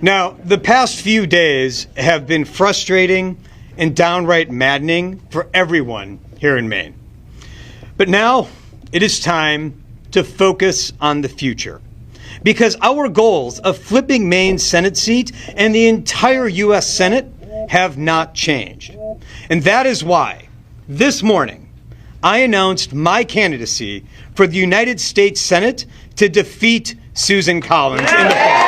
Now, the past few days have been frustrating and downright maddening for everyone here in Maine. But now it is time to focus on the future, because our goals of flipping Maine's Senate seat and the entire U.S. Senate have not changed. And that is why this morning I announced my candidacy for the United States Senate to defeat Susan Collins in the fall.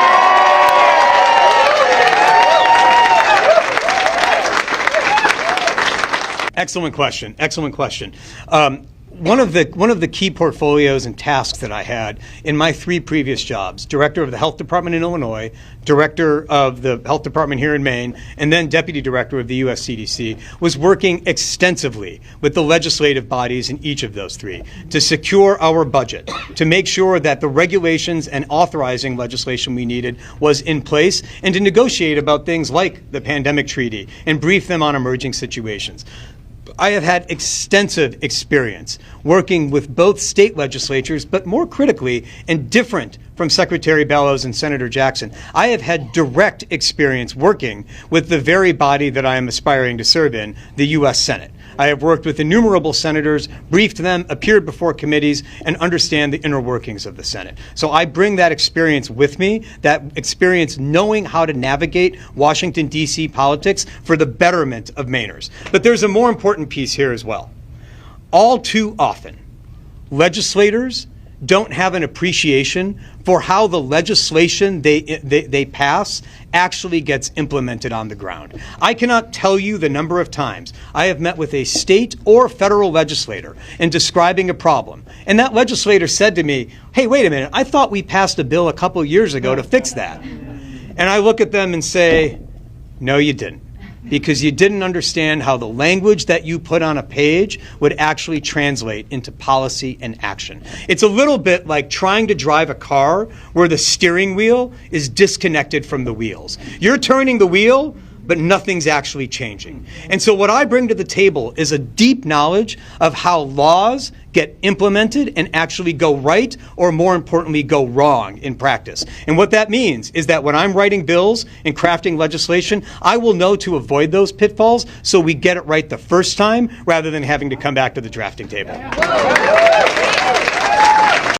Excellent question. Excellent question. One of the key portfolios and tasks that I had in my three previous jobs, director of the health department in Illinois, director of the health department here in Maine, and then deputy director of the U.S. CDC, was working extensively with the legislative bodies in each of those three to secure our budget, to make sure that the regulations and authorizing legislation we needed was in place, and to negotiate about things like the pandemic treaty and brief them on emerging situations. I have had extensive experience working with both state legislatures, but more critically and different from Secretary Bellows and Senator Jackson, I have had direct experience working with the very body that I am aspiring to serve in, the U.S. Senate. I have worked with innumerable senators, briefed them, appeared before committees, and understand the inner workings of the Senate. So I bring that experience with me, that experience knowing how to navigate Washington, D.C. politics for the betterment of Mainers. But there's a more important piece here as well. All too often, legislators don't have an appreciation for how the legislation they pass actually gets implemented on the ground. I cannot tell you the number of times I have met with a state or federal legislator in describing a problem, and that legislator said to me, "Hey, wait a minute, I thought we passed a bill a couple years ago to fix that." And I look at them and say, "No, you didn't. Because you didn't understand how the language that you put on a page would actually translate into policy and action." It's a little bit like trying to drive a car where the steering wheel is disconnected from the wheels. You're turning the wheel, but nothing's actually changing. And so what I bring to the table is a deep knowledge of how laws get implemented and actually go right, or more importantly, go wrong in practice. And what that means is that when I'm writing bills and crafting legislation, I will know to avoid those pitfalls so we get it right the first time rather than having to come back to the drafting table.